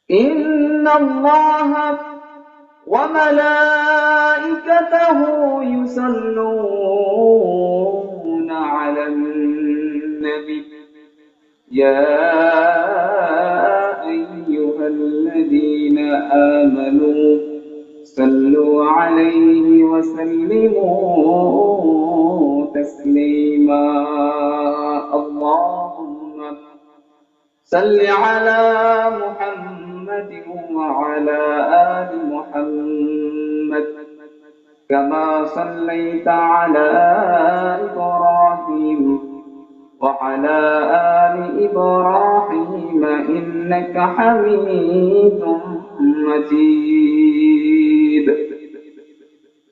إن الله وملائكته يصلون على النبي يا أيها الذين آمنوا صلوا عليه وسلموا تسليما اللهم صل على محمد وعلى آل محمد كما صليت على إبراهيم وعلى آل إبراهيم إنك حميد مجيد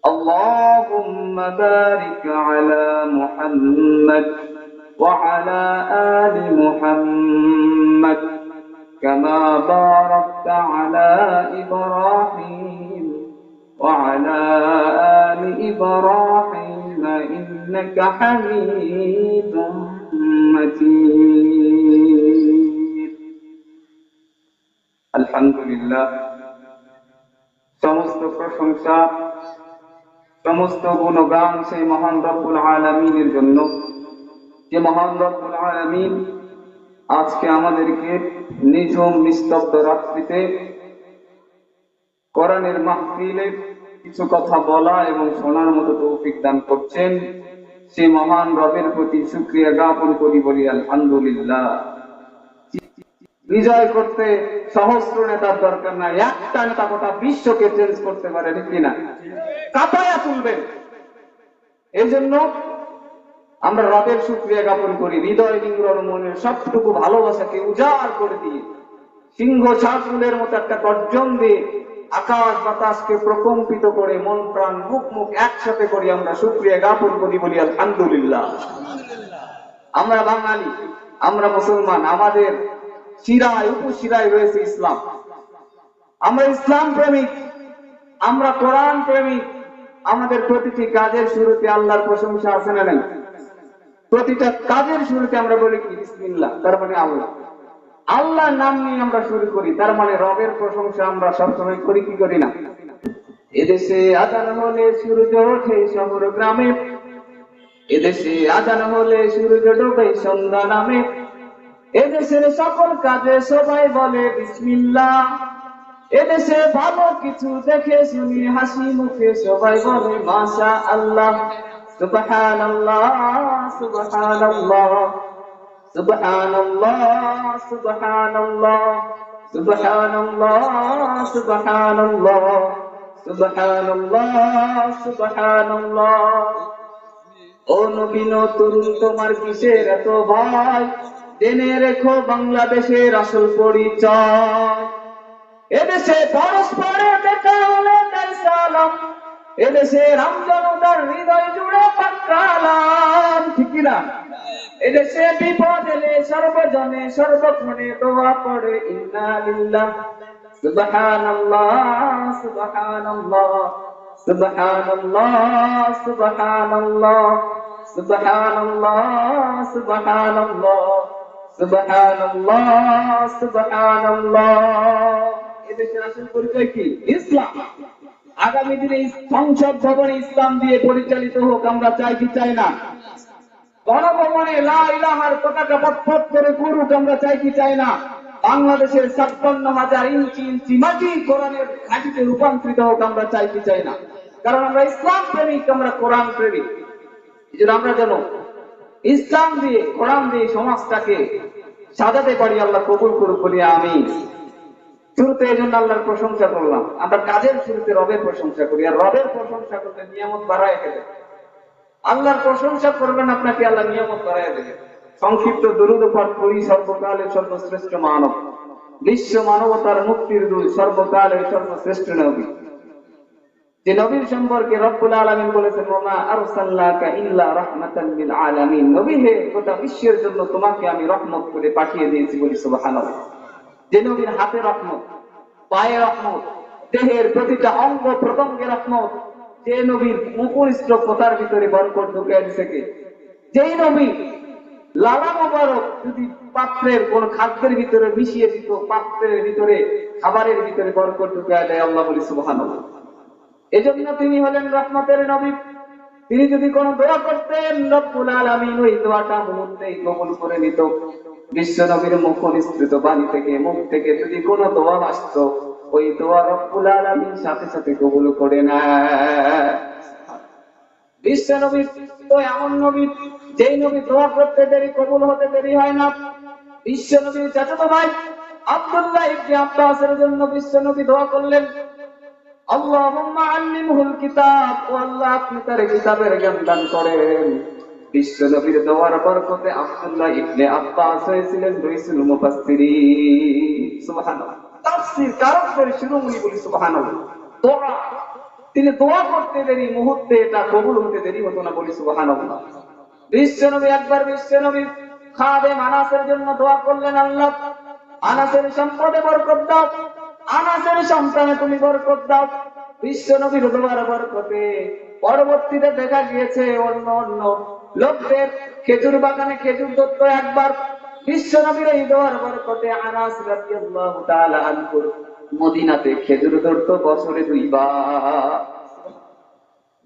اللهم بارك على محمد وعلى آل محمد كما باركت على إبراهيم وعلى آل إبراهيم إنك حميد مجيد الحمد لله সমস্ত প্রশংসা সমস্ত গুণগান সেই মহান রব্বুল আলামিনের জন্য যে মহান রব্বুল আলামিন আজকে আমাদেরকে নিঝুম নিস্তব্ধ রাত্রিতে কোরআনের মাহফিলে কিছু কথা বলা এবং শোনার মতো তৌফিক দান করছেন সেই মহান রবের প্রতি শুকরিয়া জ্ঞাপন করি, বলি আলহামদুলিল্লাহ। বিজয় করতে সহস্র নেতার দরকার নাই, একটা নেতা গোটা বিশ্বকে চেঞ্জ করতে পারে, ঠিক কিনা? কাঁপায়া তুলবেন। এই জন্য আমরা রবের শুকরিয়া জ্ঞাপন করি, হৃদয় নিংড়ন মনের সবটুকু ভালোবাসাকে উজাড় করে দিয়ে সিংহ ছাগলের মতো একটা গর্জন দিয়ে আকাশ বাতাসকে প্রকম্পিত করে মন প্রাণ মুখ মুখ একসাথে করি আমরা শুকরিয়া জ্ঞাপন করি, বলি আলহামদুলিল্লাহ। আমরা বাঙালি, আমরা মুসলমান, আমাদের শিরায় উপশিরায় রয়েছে ইসলাম। আমরা ইসলাম প্রেমিক, আমরা কোরআন প্রেমিক। আমাদের প্রতিটি কাজের শুরুতে আল্লাহর প্রশংসা আছে না নাই? প্রতিটা কাজের শুরুতে আমরা বলি কি? বিসমিল্লাহ, তার মানে আল্লাহ। আল্লাহর নাম নিয়ে আমরা শুরু করি, তার মানে রবের প্রশংসা আমরা সবসময় করি কি করি না? এদেশে আজান হলে সূর্য ওঠে শহর গ্রামে, এদেশে আজান হলে সূর্য ডোবে সন্ধ্যা নামে, এদেশের সকল কাজে সবাই বলে বিসমিল্লাহ, এদেশে ভালো কিছু দেখে শুনি হাসি মুখে সবাই বলে মাশা আল্লাহ। সুবহানাল্লাহ সুবহানাল্লাহ সুবহানাল্লাহ সুবহানাল্লাহ সুবহানাল্লাহ সুবহানাল্লাহ সুবহানাল্লাহ সুবহানাল্লাহ। ও নবীন তরুণ তোমার কিসের এত ভয়? জেনে রেখো বাংলাদেশের আসল পরিচয়। এদেশে পরস্পরে দেখা হলে তাই সালাম, এদেশে রামজনতার হৃদয় জুড়ে পাক্কালাম, ঠিক না? এদেশে বিপদ এলে সর্বজনে সর্বক্ষণে দোয়া করে ইন্না লিল্লাহ সুবহানাল্লাহ সুবহানাল্লাহ সুবহানাল্লাহ সুবহানাল্লাহ সুবহানাল্লাহ সুবহানাল্লাহ সুবহানাল্লাহ সুবহানাল্লাহ। এদেশের আসল পরিচয় কি? ইসলাম। আগামী দিনে সংসদ ভবনে ইসলাম দিয়ে পরিচালিত হোক, আমরা চাই কি চাই না? গণভবনে লা ইলাহার পতাকা পথ করে করুক, আমরা চাই কি চাই না? বাংলাদেশের ৫৬,০০০ ইঞ্চি ইঞ্চি মাটি কোরআনের ঘাঁটিতে রূপান্তরিত হোক, আমরা চাই কি চাই না? কারণ আমরা ইসলাম প্রেমিক, আমরা কোরআন প্রেমিক। এই জন্য আমরা যেন ইসলাম দিয়ে কোরআন দিয়ে সমাজটাকে সাজাতে পারি, আল্লাহ কবুল করুক, বলি আমিন। শুরুতে এই জন্য আল্লাহর প্রশংসা করলাম। আমরা কাজের শুরুতে রবের প্রশংসা করি, আর রবের প্রশংসা করলে নিয়ামত বাড়ায় দেবে। আল্লাহর প্রশংসা করবেন আপনাকে, আল্লাহ নিয়ামত বাড়ায় দেবে। সংক্ষিপ্ত দরুদ পাঠ করি সর্বকালের সর্বশ্রেষ্ঠ মানব, বিশ্ব মানবতার মুক্তির দূত, সর্বকালের সর্বশ্রেষ্ঠ নবী, যে নবীর সম্পর্কে রব্বুল আলামিন বলেছেন ওমা আরসালনাকা ইল্লা রাহমাতাল লিল আলামিন। নবী হে, গোটা বিশ্বের জন্য তোমাকে আমি রহমত করে পাঠিয়ে দিয়েছি, বলি সুবহানাল্লাহ। যে নবীর হাতে রহমত, পায়ে রহমত, দেহের প্রতিটা অঙ্গ প্রত্যঙ্গে রহমত, যে নবীর মুখস্থ কথার ভিতরে বরকত ঢুকে দিয়েছে, যেই নবী লালা মোবারক যদি পাত্রের কোন খাদ্যের ভিতরে মিশিয়ে দিত, পাত্রের ভিতরে খাবারের ভিতরে বরকত ঢুকিয়ে দেয়। আল্লাহ বলি সুবহানাল্লাহ। এজন্য তিনি হলেন রহমতের নবী। তিনি যদি কোনো দোয়া করতেন, রব্বুল আলামিন ওই দোয়াটা মুহূর্তেই কবুল করে নিত। বিশ্ব নবীর মুখ নিঃসৃত বাণী থেকে, মুখ থেকে যদি কোনো দোয়া আসতো, ওই দোয়া রব্বুল আলামিন সাথে সাথে কবুল করে নেয়। বিশ্ব নবী তো এমন নবী, যেই নবী দোয়া করতে দেরি কবুল হতে দেরি হয় না। বিশ্ব নবীর চাচাতো ভাই আব্দুল্লাহ ইবনে আব্বাসের জন্য বিশ্ব নবী দোয়া করলেন, আল্লাহুম্মা আল্লিমহুল কিতাব, ও আল্লাহ আপনি তার কিতাবের জ্ঞান দান করেন। বিশ্ব নবীর দোয়ার বরকতে আব্দুল্লাহ ইবনে আব্বাস হয়েছিলেন রাইসুল মুফাসসিরিন। সুবহানাল্লাহ। তাফসীর কারকদের শিরোমণি বলি সুবহানাল্লাহ। দোয়া, তিনি দোয়া করতে দেরি মুহূর্তে এটা কবুল হতে দেরি হতো না বলি সুবহানাল্লাহ। বিশ্ব নবী একবার বিশ্ব নবী খাদেম আনাসের জন্য দোয়া করলেন, আল্লাহ আনাসের সম্পদে বরকত দাও, আনাসের সন্তানে তুমি বরকত দাও। বিশ্ব নবীর দোয়ার বরকতে পরবর্তীতে দেখা গিয়েছে অন্য অন্য লোকদের খেজুর বাগানে খেজুর ধরতো একবার। বিশ্ব নবীর এই দোয়ার বরকতে আনাস রাদিয়াল্লাহু তাআলা আনহু মদিনাতে খেজুর ধরতো বছরে 2 বার।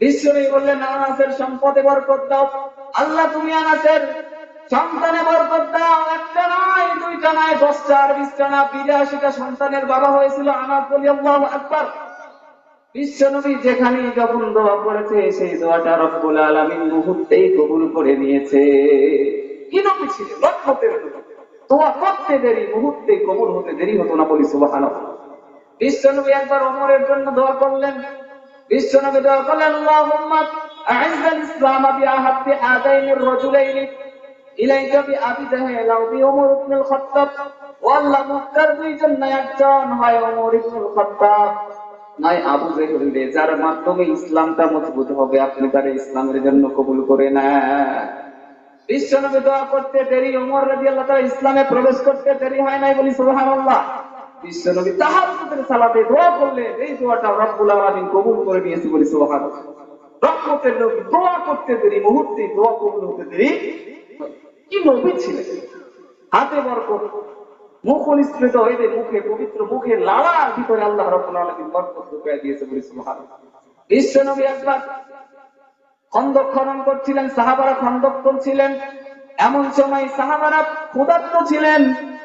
বিশ্ব নবী বললেন, আনাসের সম্পদে বরকত দাও, আল্লাহ তুমি আনাসের সন্তানে বরকত দাও। একটা নয়, দুইটা নয়, 10টা আর 20টা না, 82টা সন্তানের বাবা হয়েছিল আনাস রাদিয়াল্লাহু আকবার। বিশ্ব নবী যেখানে যখন দোয়া করেছে, সেই দোয়াটা রব্বুল আলামিন মুহূর্তেই কবুল করে নিয়েছে। কি নবী ছিলেন? রহমতের নবী। দোয়া করতে দেরি মুহূর্তেই কবুল হতে দেরি হতো না বলি সুবহানাল্লাহ। বিশ্ব নবী একবার ওমরের জন্য দোয়া করলেন। বিশ্ব নবী দোয়া করলেন, আল্লাহুম্মা আ'ইজ্জাল ইসলাম বিআহাব্বি হাদাইনির রাজুলাইনি ইলাইকা বিআবি জাহল ওয়া বিউমর ইবনুল খাত্তাব। ও আল্লাহ, মক্কার দুইজন না একজন, হয় ওমর ইবনুল খাত্তাব নয় আবু জাহল, যার মাধ্যমে ইসলামটা মজবুত হবে, আপনি তার ইসলামের জন্য কবুল করে নেন। বিশ্ব নবী দোয়া করতে দেরি, ওমর রাদিয়াল্লাহু তাআলা ইসলামে প্রবেশ করতে দেরি হয় নাই বলি সুবহানাল্লাহ। বিশ্ব নবী তাহাজ্জুদের সালাতে দোয়া করলে এই দোয়াটা রব্বুল আলামিন কবুল করে নিয়েছে বলি সুবহানাল্লাহ। রহমতের নবী, দোয়া করতে দেরি মুহূর্তে দোয়া কবুল হতে দেরি। কি নবী ছিলেন! হাতে বরকত, মুখ নিঃসৃত হইতে মুখে, পবিত্র মুখে লালার ভিতরে আল্লাহ রাব্বুল আলামিন বরকত ঢুকিয়ে দিয়েছে বলি সুবহানাল্লাহ। বিশ্ব নবী একবার খন্দক খনন করছিলেন, সাহাবারা খন্দক তুলছিলেন। এমন সময় সাহাবারা ক্ষুধার্ত ছিলেন,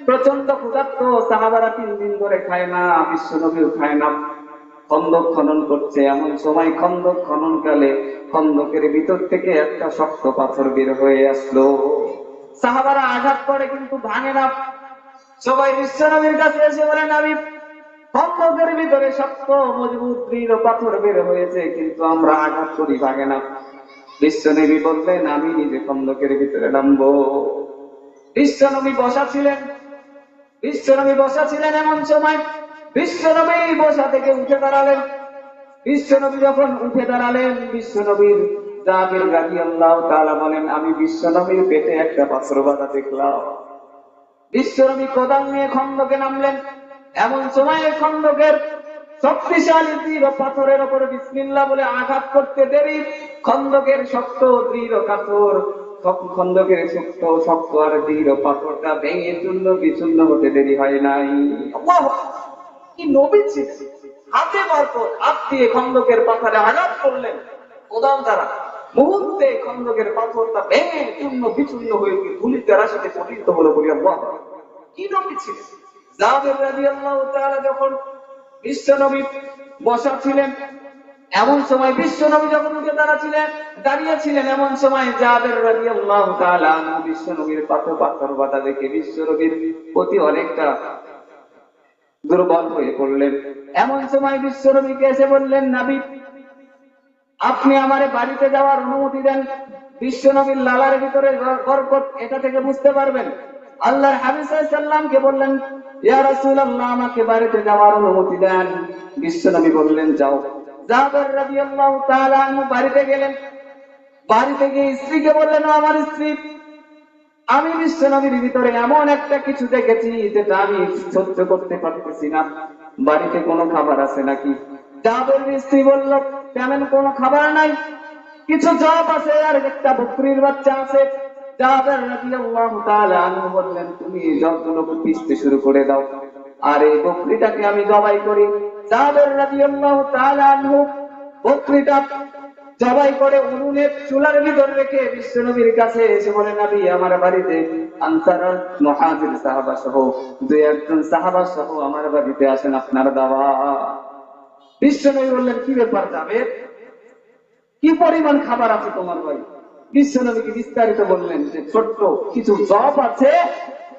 প্রচন্ড ক্ষুধার্ত। সাহাবারা 3 দিন ধরে খায় না, বিশ্ব নবীও খায় না। খন্দক খনন করছে, এমন সময় খন্দক খননকালে খন্দকের ভিতর থেকে একটা শক্ত পাথর বের হয়ে আসলো। সাহাবারা আঘাত করে কিন্তু ভাঙে না। সবাই বিশ্ব নবীর কাছে এসে বলে, নবী, খন্দকের ভিতরে শক্ত মজবুত দৃঢ় পাথর বের হয়েছে, কিন্তু আমরা আঘাত করি, ভাঙে না। বিশ্ব নবী বললেন, আমি নিজে খন্দকের ভিতরে নামবো। বিশ্ব নবী বসা ছিলেন, বিশ্ব নবী বসা ছিলেন। এমন সময় বিশ্ব নবী বসা থেকে উঠে দাঁড়ালেন। বিশ্ব নবী যখন উঠে দাঁড়ালেন, বিশ্ব নবীর জাবির রাদিয়াল্লাহু তাআলা বলেন, আমি বিশ্ব নবীর পেটে একটা পাথর বাঁধা দেখলাম। বিশ্ব নবী কোদাল নিয়ে খন্দকে নামলেন। এমন সময় খন্দকের শক্তিশালী দৃঢ় পাথরের উপরে বিসমিল্লাহ বলে আঘাত করতে দেরি, খন্দকের শক্ত দৃঢ় পাথর, খন্দকের শক্ত আর দৃঢ় পাথরটা ভেঙে চূর্ণ বিচূর্ণ হতে দেরি হয় নাই। আল্লাহু আকবার! কি নবী ছিলেন! হাতে বরকত, হাত দিয়ে খন্দকের পাথরে আঘাত করলেন কোদাল দ্বারা, মুহূর্তে খন্দকের পাথরটা ভেঙে চূর্ণ বিচূর্ণ হয়ে ধুলিতে রাশিতে পতিত হলো বলি আল্লাহু আকবার! কি নবী ছিলেন! জাবের রাদিয়াল্লাহু তাআলা যখন বিশ্ব নবী বসা ছিলেন, এমন সময় বিশ্ব নবী যখন উঠে দাঁড়িয়েছিলেন, এমন সময় জাবের রাদিয়াল্লাহু তাআলা বিশ্ব নবীর পাথর বাঁধা দেখে বিশ্ব নবীর প্রতি অনেকটা দুর্বল হয়ে পড়লেন। এমন সময় বিশ্ব নবীকে এসে বললেন, নবী, আপনি আমারে বাড়িতে যাওয়ার অনুমতি দেন। বিশ্ব নবীর লালার ভিতরে বরকত, এটা থেকে বুঝতে পারবেন। আল্লাহর হাবিব সাল্লাল্লাহু আলাইহি সাল্লামকে বললেন, ইয়া রাসূলুল্লাহ, আমাকে বাড়িতে যাওয়ার অনুমতি দেন। বিশ্ব নবী বললেন, যাও। জাবের রাদিয়াল্লাহু তাআলা আনহু বাড়িতে গেলেন। বাড়িতে গিয়ে স্ত্রীকে বললেন, আমার স্ত্রী, আমি বিশ্ব নবীর ভিতরে এমন একটা কিছু দেখেছি যেটা আমি সহ্য করতে পারতেছি না, বাড়িতে কোনো খাবার আছে নাকি? জাবের স্ত্রী বলল, তেমন কোনো খাবার নাই, কিছু জব আছে আর একটা বকরির বাচ্চা আছে। জাবের রাদিয়াল্লাহু তাআলা আনহু বললেন, তুমি যতটুকু পিছতে শুরু করে দাও, আর এই বকরিটাকে আমি জবাই করি। জাবের রাদিয়াল্লাহু তাআলা আনহু বকরিটা জবাই করে উনুনের চুলার ভিতর রেখে বিশ্বনবীর কাছে এসে বলে, নবী, আমার বাড়িতে আনসার মুহাজির সাহাবা সহ দুই একজন সাহাবা সহ আমার বাড়িতে আসেন, আপনার দাওয়াত। বিশ্বনবী বললেন, কি ব্যাপার জাবের, কি পরিমাণ খাবার আছে তোমার বাড়ি? বিশ্বনবীকে বিস্তারিত বললেন যে ছোট্ট কিছু জব আছে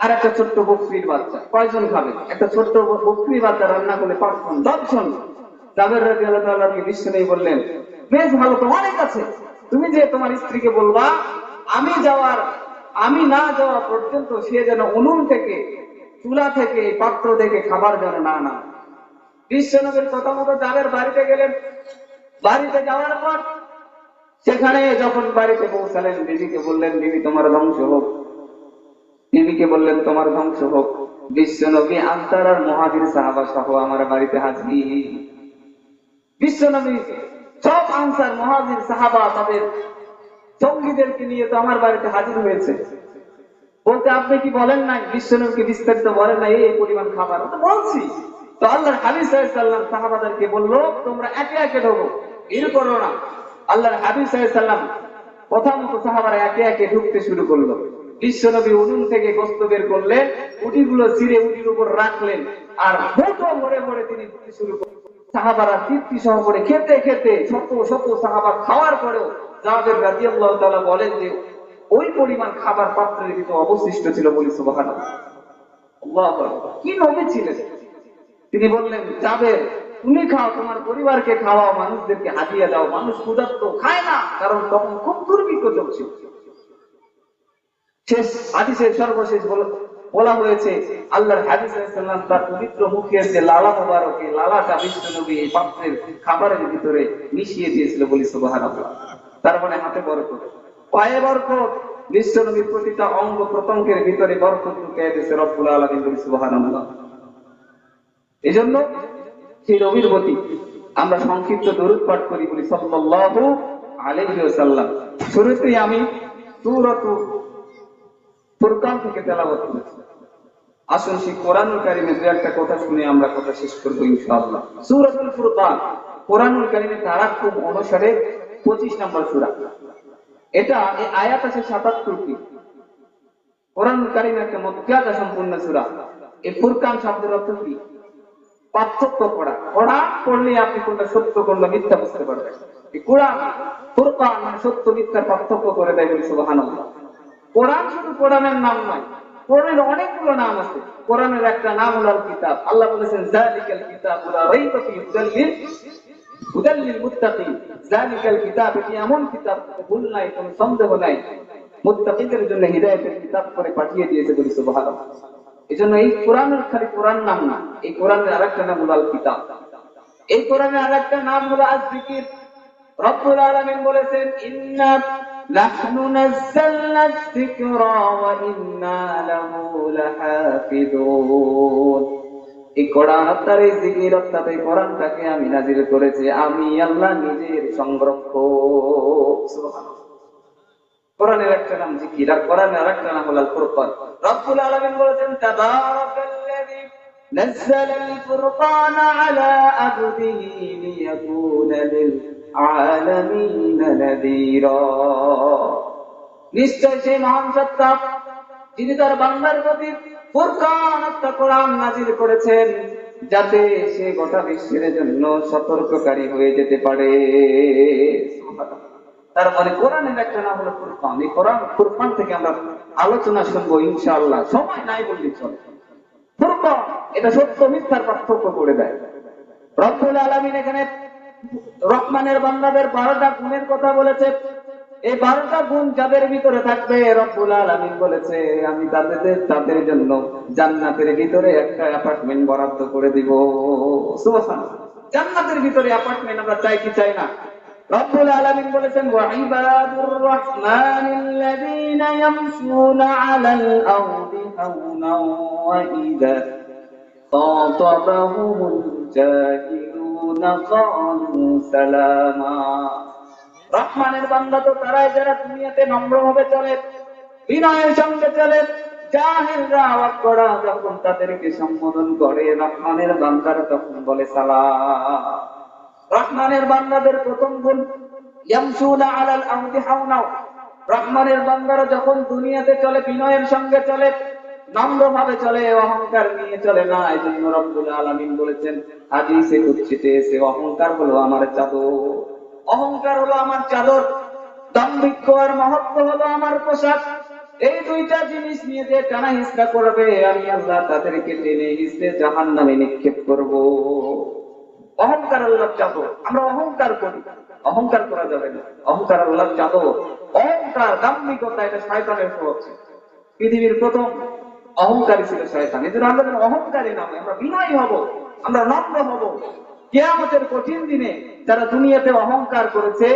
আর একটা ছোট্ট বকরির বাচ্চা, কয়জন খাবে? একটা ছোট্ট বকরির বাচ্চা রান্না করলে 5 জন 10 জন। জাবের রাদিয়াল্লাহু তাআলা বিশ্বনবী বললেন, বেশ ভালো তো, অনেক আছে। তুমি যে তোমার স্ত্রীকে বলবা আমি না যাওয়া পর্যন্ত সে যেন উনুন থেকে, চুলা থেকে, পাত্র থেকে খাবার যেন না। বিশ্বনবীর কথা মতো জাবের বাড়িতে গেলেন। বাড়িতে যাওয়ার পর সেখানে যখন বাড়িতে পৌঁছালেন, বিবিকে বললেন, বিবি তোমার ধ্বংস হোক। বিবিকে বললেন, তোমার ধ্বংস হোক। বিশ্বনবী আনসার আর মুহাজির সাহাবা সহ আমার বাড়িতে হাজির। বিশ্বনবী সব আনসার মুহাজির সাহাবা তাদের সঙ্গীদেরকে নিয়ে তো আমার বাড়িতে হাজির হয়েছে। বলতে, আপনি কি বলেন নাই? বিশ্বনবীকে বিস্তারিত বলেন নাই এই পরিমাণ খাবার? তো বলছি তো। আল্লাহর হাবিব সাল্লাল্লাহু আলাইহি ওয়াসাল্লাম সাহাবাদেরকে বললো, তোমরা একে একে ঢোকো, ভিড় করো না। আল্লাহর হাবিব সাল্লাল্লাহু আলাইহি ওয়াসাল্লাম প্রথমত সাহাবারা একে একে ঢুকতে শুরু করলো। বিশ্বনবী উনুন থেকে গোশত বের করলেন, উটিগুলো ছিঁড়ে উটির উপর রাখলেন, আর মুঠো ভরে ভরে তিনি ঢুকতে শুরু করলেন। সাহাবারা তৃপ্তি সহকারে খেতে খেতে শত শত সাহাবা খাওয়ার পরেও জাবের রাদিয়াল্লাহু তাআলা বলেন যে ওই পরিমাণ খাবার পাত্রের ভিতরে অবশিষ্ট ছিল। বলি সুবহানাল্লাহ। আল্লাহু আকবার। কি নবী ছিলেন! তিনি বললেন, জাবের, তুমি খাও, তোমার পরিবারকে খাওয়াও, মানুষদেরকে হাদিয়া দাও। মানুষ ক্ষুধার্ত খায় না, কারণ তখন খুব দুর্ভিক্ষ চলছিল। শেষ হাদিসের সর্বশেষ বলা হয়েছে, আল্লাহর হাবিব সাল্লাল্লাহু আলাইহি ওয়াসাল্লাম তার পবিত্র মুখের যে লালা মোবারক, এই লালাটা বিশ্বনবী এই পাত্রের খাবারের ভিতরে মিশিয়ে দিয়েছিল। বলি সুবহানাল্লাহ। তার মানে হাতে বরকত, পায়ে বরকত, বিশ্বনবীর প্রতিটা অঙ্গ প্রত্যঙ্গের ভিতরে বরকত ঢুকিয়ে দিয়েছে রব্বুল আলামিন। বলি সুবহানাল্লাহ। এজন্য সেই নবীর প্রতি আমরা সংক্ষিপ্ত দরুদ পাঠ করি, বলি সাল্লাল্লাহু আলাইহি ওয়াসাল্লাম। শুরুতেই আমি সূরাতুল ফুরকান থেকে তেলাওয়াত করেছি। আসুন সেই কোরআনুল কারীমের দুই একটা কথা শুনে আমরা কথা শেষ করব ইনশাআল্লাহ। সূরাতুল ফুরকান কোরআনুল কারীমের তারাক্কুম অনুসারে 25 নম্বর সূরা। এটা এই আয়াত আছে 77টি। কোরআনুল কারীমের একটা মর্যাদা সম্পূর্ণ সূরা। এই ফুরকান শব্দের অর্থ কি? পার্থক্য করা। পড়লে আপনি কোনটা সত্য কোনটা মিথ্যা বুঝতে পারবেন। এই কোরআন ফুরকান মানে সত্য মিথ্যার পার্থক্য করে দেয়। বলি সুবহানাল্লাহ। কোরআন শুধু কোরআনের নাম নয়, কোরআনের অনেকগুলো নাম আছে। কোরআনের একটা নাম হলো আল কিতাব। আল্লাহ বলেছেন, যালিকাল কিতাবু লা রাইবা ফীহি হুদাল লিল মুত্তাকিন। যালিকাল কিতাব, এটি এমন কিতাব, ভুল নাই, কোনো সন্দেহ নাই, মুত্তাকিদের জন্য হিদায়াতের কিতাব করে পাঠিয়ে দিয়েছে। বলি সুবহানাল্লাহ। এজন্য এই কোরআনের খালি কোরআন নাম না, এই কোরআনের আরেকটা নাম হলো আল কিতাব। এই কোরআনের আরেকটা নাম হলো আয-যিকির। রব্বুল আলামিন বলেছেন, ইন্না নাহনু নাযালনা আয-যিকরা ওয়া ইন্না লাহু লাহাফিযুন। এই কোরআন অর্থাৎ এই জিকির অর্থাৎ এই কোরআনটাকে আমি নাযিল করেছি, আমি আল্লাহ নিজের সংরক্ষক। সুবহানাল্লাহ। কোরআনের একটা নাম জিকির, আর কোরআনের আরেকটা নাম হলো আল ফুরকান। রব্বুল আলামিন বলেছেন, তাবারাকাল্লাযী নাযালাল ফুরকানা আলা আবদিহি লিয়াকুনা লিল আলামিনা নাযীরা। নিশ্চয় সেই মহান সত্তা যিনি তার বান্দার প্রতি ফুরকান অর্থাৎ কোরআন নাযিল করেছেন, যাতে সে গোটা বিশ্বের জন্য সতর্ককারী হয়ে যেতে পারে। তার মানে কোরআনের একটা নাম হলো ফুরকান। এই কোরআন ফুরকান থেকে আমরা আলোচনা শুনবো ইনশাআল্লাহ, সময় নাই বললেই চলে। ফুরকান এটা সত্য মিথ্যার পার্থক্য করে দেয়। রব্বুল আলামিন এখানে রহমানের বান্দাদের 12টা গুণের কথা বলেছে। এই 12টা গুণ যাদের ভিতরে থাকবে, রব্বুল আলামিন বলেছে আমি তাদের জন্য জান্নাতের ভিতরে একটা অ্যাপার্টমেন্ট বরাদ্দ করে দিব। সুবহানাল্লাহ। জান্নাতের ভিতরে অ্যাপার্টমেন্ট আমরা চাই কি চাই না? রব্বুল আলামিন বলেছেন, ওয়া ইবাদুর রাহমানিল্লাযীনা ইয়ামশুনা আলাল আরদি হাওনা ওয়া ইযা খাতাবাহুমুল জাহিলুনা ক্বালু সালামা। রহমানের বান্দা তো তারাই যারা দুনিয়াতে নম্রভাবে চলে, বিনয়ের সঙ্গে চলে। জাহেলরা অবাক যখন তাদেরকে সম্বোধন করে রহমানের বান্দারা তখন বলে সালাম। রহমানের বান্দাদের প্রথম গুণ ইয়ামশুনা আলাল আরদি হাওনা। রহমানের বান্দারা যখন দুনিয়াতে চলে বিনয়ের সঙ্গে চলে, নম্রভাবে চলে, অহংকার নিয়ে চলে না। এজন্য রব্বুল আলামিন বলেছেন হাদিসে কুদসিতে এসে, অহংকার হলো আমার চাদর, অহংকার হলো আমার চাদর, দাম্ভিক্য আর মহত্ব হলো আমার পোশাক। এই দুইটা জিনিস নিয়ে যে টানা হিসকা করবে, আমি আল্লাহ তাদেরকে টেনে হিসড়ে জাহান্নামে নিক্ষেপ করব। অহংকার আল্লাহর চাদর, আমরা অহংকার করি, অহংকার করা যাবে না। অহংকার আল্লাহর চাদর, অহংকার দাম্ভিকতা এটা শয়তানের স্বভাব। পৃথিবীর প্রথম অহংকারী ছিল শয়তান। এজন্য আমরা যেন অহংকারী না হই, আমরা বিনয়ী হব, আমরা নম্র হব। কিয়ামতের কঠিন দিনে যারা দুনিয়াতে অহংকার করেছে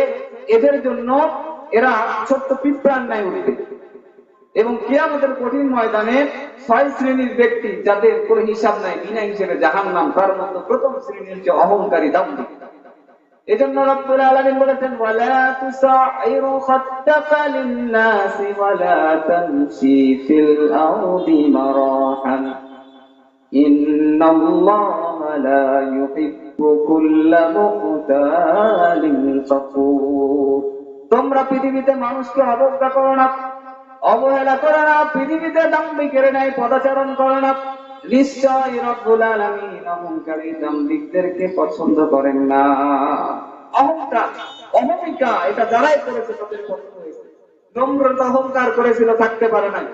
এদের জন্য এরা ছোট্ট পিঁপড়ার ন্যায় উঠবে। এবং কিয়ামতের কঠিন ময়দানে 6 শ্রেণীর ব্যক্তি যাদের কোনো হিসাব নাই, বিনা হিসেবে জাহান্নাম, তার মধ্যে প্রথম শ্রেণীর যে অহংকারী দাম্ভিক। এজন্য রব্বুল আলামিন বলেছেন ওয়ালা তুসাইরু খাত্তাকা লিন-নাসি ওয়ালা তামশি ফিল আরদি মারাহান ইন্নাল্লাহা লা ইউহিব্বু কুল্লা মুখতালিন ফাখুর। তোমরা পৃথিবীতে মানুষকে অবজ্ঞা করো না, অবহেলা করো না, পৃথিবীতে দাম্ভিকের ন্যায় পদাচরণ করো না। নিশ্চয় রব্বুল আলামিন অহংকারী দাম্ভিকদেরকে পছন্দ করেন না। অহংকার, অহমিকা এটা যারাই করেছে তাদের পছন্দ হয়েছে। নম্রতা অহংকার করেছিল, থাকতে পারে নাই।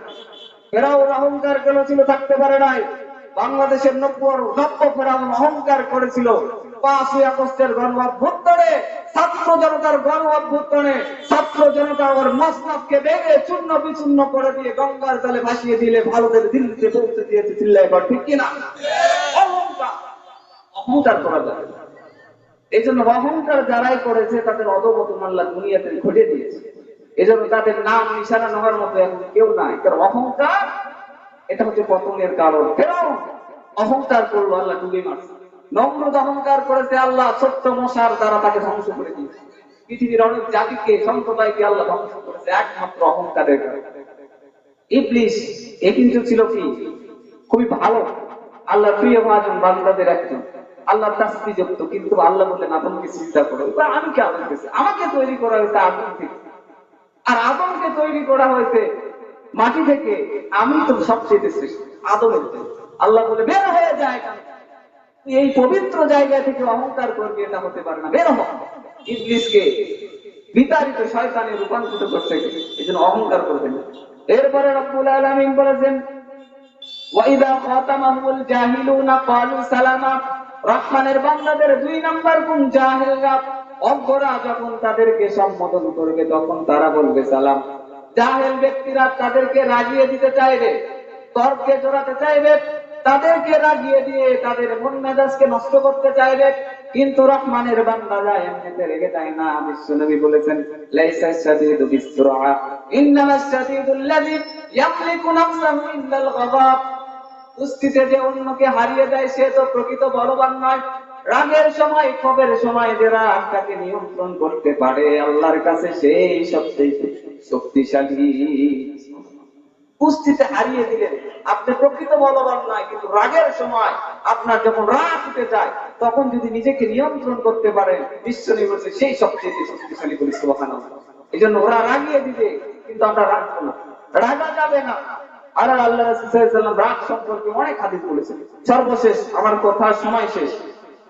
ফেরাউন অহংকার করেছিল, থাকতে পারে নাই। বাংলাদেশের নব্য ফেরাউন অহংকার করেছিল। 5ই আগস্টের গণ অভ্যুত্থানে, ছাত্র জনতার গণ অভ্যুত্থানে ছাত্র জনতা ওর মসনদকে ভেঙে চূর্ণ বিচূর্ণ করে দিয়ে গঙ্গার জলে ভাসিয়ে দিলে ভারতের দিল্লিতে পৌঁছে দিয়েছে। চিল্লায় এবার ঠিক কিনা? অহংকার, অহংকার করা যাবে। এই জন্য অহংকার যারাই করেছে তাদের অধোগতি আল্লাহ দুনিয়াতে ঘটে দিয়েছে। এই জন্য তাদের নাম নিশানা নেওয়ার মতো এখন কেউ নাই। কারণ অহংকার এটা হচ্ছে পতনের কারণ। ফেরাউন অহংকার করলো, আল্লাহ ডুবে মারছে। নমরুদ অহংকার করেছে, আল্লাহ ছোট্ট মশার দ্বারা তাকে ধ্বংস করে দিয়েছে। পৃথিবীর অনেক জাতিকে, সম্প্রদায়কে আল্লাহ ধ্বংস করেছে একমাত্র অহংকারের কারণে। ইবলিস এ কিন্তু ছিল কি খুবই ভালো, আল্লাহর প্রিয় ভাজন বান্দাদের একজন, আল্লাহ তাসবিহ যুক্ত। কিন্তু আল্লাহ বললেন আদমকে চিন্তা করো, আমি কে আদম করেছি? আমাকে তৈরি করা হয়েছে আদম থেকে, আর আদমকে তৈরি করা হয়েছে মাটি থেকে। আমি তো সবচেয়ে শ্রেষ্ঠ আদমের থেকে। আল্লাহ বলে বের হয়ে যায়, এই পবিত্র জায়গা থেকে অহংকার করবে, এটা হতে পারে না, বের হ। ইবলিসকে বিতাড়িত শয়তানে রূপান্তরিত করছে, এই জন্য অহংকার করবেন। এরপরে রব্বুল আলামিন বলেছেন ওয়াইদা খাতামাহুল জাহিলুনা ক্বালু সালামা। রহমানের বান্দাদের 2 নাম্বার গুণ জাহেলরা, অজ্ঞরা যখন তাদেরকে সম্বোধন করবে তখন তারা বলবে সালাম। জাহেল ব্যক্তিরা তাদেরকে রাগিয়ে দিতে চাইবে, তর্কে জড়াতে চাইবে, তাদেরকে রাগিয়ে দিয়ে তাদের মন মেজাজকে নষ্ট করতে চাইবে। কিন্তু রহমানের বান্দারা এমনিতে রেগে যায় না। বিশ্বনবী বলেছেন লাইসা শাদীদু বিসরা ইন্নামাস শাদীদুল্লাযী ইয়ামলিকু নাফসাহু ইল্লাল গাযাব। কুস্তিতে যে অন্যকে হারিয়ে দেয় সে তো প্রকৃত বলবান নয়। রাগের সময়, ক্ষোভের সময় যে রাগটাকে নিয়ন্ত্রণ করতে পারে, আল্লাহর কাছে সেই সবচেয়ে শক্তিশালী। কুস্তিতে হারিয়ে দিলেন, আপনি প্রকৃত বলবান নয়, কিন্তু রাগের সময় আপনার যখন রাগ উঠে যায় তখন যদি নিজেকে নিয়ন্ত্রণ করতে পারেন, বিশ্বনবী বলেছে সেই সবচেয়ে শক্তিশালী। বলি সুবহানাল্লাহ। এই জন্য ওরা রাগিয়ে দিবে, কিন্তু আমরা রাখবো না, রাগা যাবে না। আর আল্লাহ রাসূল সাল্লাল্লাহু আলাইহি ওয়াসাল্লাম রাগ সম্পর্কে অনেক হাদিস বলেছেন। সর্বশেষ আমার কথা সময় শেষ,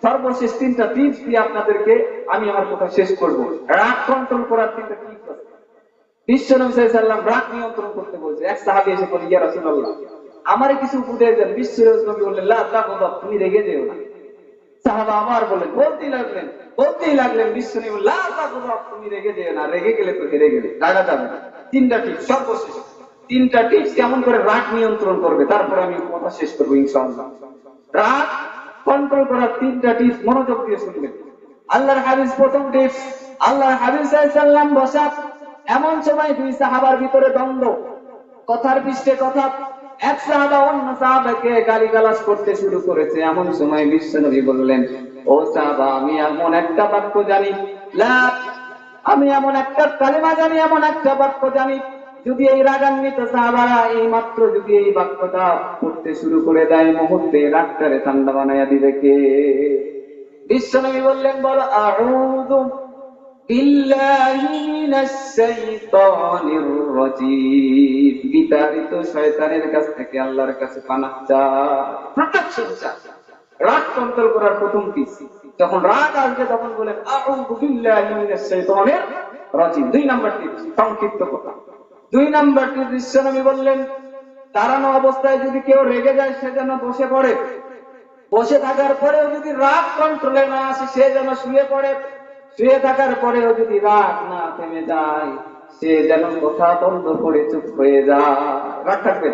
সর্বশেষ 3টা টিপস দিয়ে আপনাদেরকে আমি আমার কথা শেষ করব। রাগ কন্ট্রোল করার 3টা টিপস আছে। বিশ্বনবী সাল্লাল্লাহু আলাইহি ওয়াসাল্লাম রাগ নিয়ন্ত্রণ করতে বলছে। এক সাহাবী এসে বলে ইয়া রাসূলুল্লাহ আমারে কিছু উপদেশ দেন। বিশ্বনবী বললেন লা তাগদাব, তুমি রেগে যেও না। সাহাবা আবার বলেন, বলতেই লাগলেন বিশ্বনবী বললেন লা তাগদাব, তুমি রেগে যেও না, রেগে গেলে তো হেরে গেলে, রাগা যাবে না। 3টা টিপস, সর্বশেষ 3টা টিপস কেমন করে রাগ নিয়ন্ত্রণ করবে, তারপরে আমি কথা শেষ করবো ইনশাআল্লাহ। রাগ কন্ট্রোল করার 3টা টিপস মনোযোগ দিয়ে শুনবেন। আল্লাহর হাদিস, প্রথম টিপস, আল্লাহর হাবিব সাল্লাল্লাহু আলাইহি ওয়াসাল্লাম বসা, এমন সময় 2 সাহাবার ভিতরে দ্বন্দ্ব, কথার পিষ্টে কথা। এক সাহাবা অন্য সাহাবাকে গালিগালাজ করতে শুরু করেছে। এমন সময় বিশ্বনবী বললেন ও সাহাবা, আমি এমন একটা বাক্য জানি, লা, আমি এমন একটা কালিমা জানি, এমন একটা বাক্য জানি, যদি এই রাগান্বিত সাহাবারা এই মাত্র যদি এই বাক্যটা পড়তে শুরু করে দেয়, মুহূর্তে রাগটারে ঠান্ডা বানাইয়া দিবে কে? বিশ্বনবী বললেন, বলো আউযু বিল্লাহি মিনাশ শাইতানির রাজীম। বিতাড়িত শয়তানের কাছ থেকে আল্লাহর কাছে পানাহ চাই, প্রোটেকশন চাই। রাগ কন্ট্রোল করার প্রথম টিপস, যখন রাগ আসবে তখন বলেন আউযু বিল্লাহি মিনাশ শাইতানির রাজীম। 2 নাম্বার টিপস, সংক্ষিপ্ত কথা। 2 নাম্বার টিপস, বিশ্বনবী বললেন, দাঁড়ানো অবস্থায় যদি কেউ রেগে যায় সে যেন বসে পড়ে। বসে থাকার পরেও যদি রাগ কন্ট্রোলে না আসে সে যেন শুয়ে পড়ে। শুয়ে থাকার পরেও যদি রাগ না থেমে যায় সে যেন কথা বন্ধ করে চুপ হয়ে যায়। রাগ থাকবে,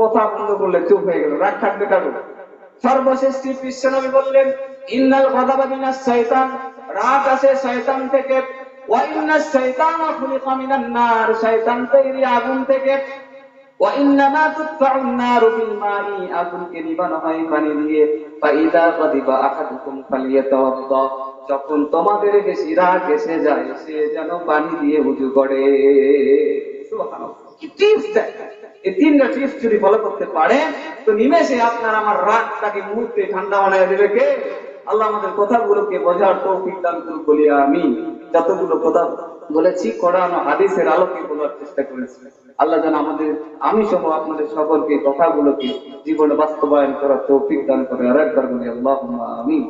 কথা বন্ধ করলে চুপ হয়ে গেল, রাগ থাকবে কারো? সর্বশেষ বিশ্বনবী বললেন, ইন্নাল গাদাবা মিনাশ শাইতান, রাগ আসে শয়তান থেকে। ওয়া ইন্নাশ শাইতানা খুলিকা মিনান নার, শয়তান তৈরি আগুন থেকে। ওয়া ইন্নামা তুতফাউন নারু বিল মাই, আগুনকে নিবানো হয় পানি দিয়ে। ফাইদা গাদিবা আহাদুকুম ফালিয়াতাওয়াদ্দা, যখন তোমাদের বেশি রাগ এসে যায় সে যেন পানি দিয়ে ওযু করে। সুবহানাল্লাহ, কি টিপস দেয়! এই 3টা টিপস যদি ফলো করতে পারে তো নিমেষে আপনার আমার রাগটাকে মুহূর্তে ঠান্ডা বানিয়ে দেবে কে? আল্লাহ আমাদের কথাগুলোকে বোঝার তৌফিক দান করুন বলি আমিন। যতগুলো কথা বলেছি কোরআন ও হাদিসের আলোকে বলার চেষ্টা করেছি। আল্লাহ যেন আমাদের, আমি সহ আপনাদের সকলকে কথাগুলোকে জীবনে বাস্তবায়ন করার তৌফিক দান করে। আর একবার বলি আল্লাহুম্মা আমিন।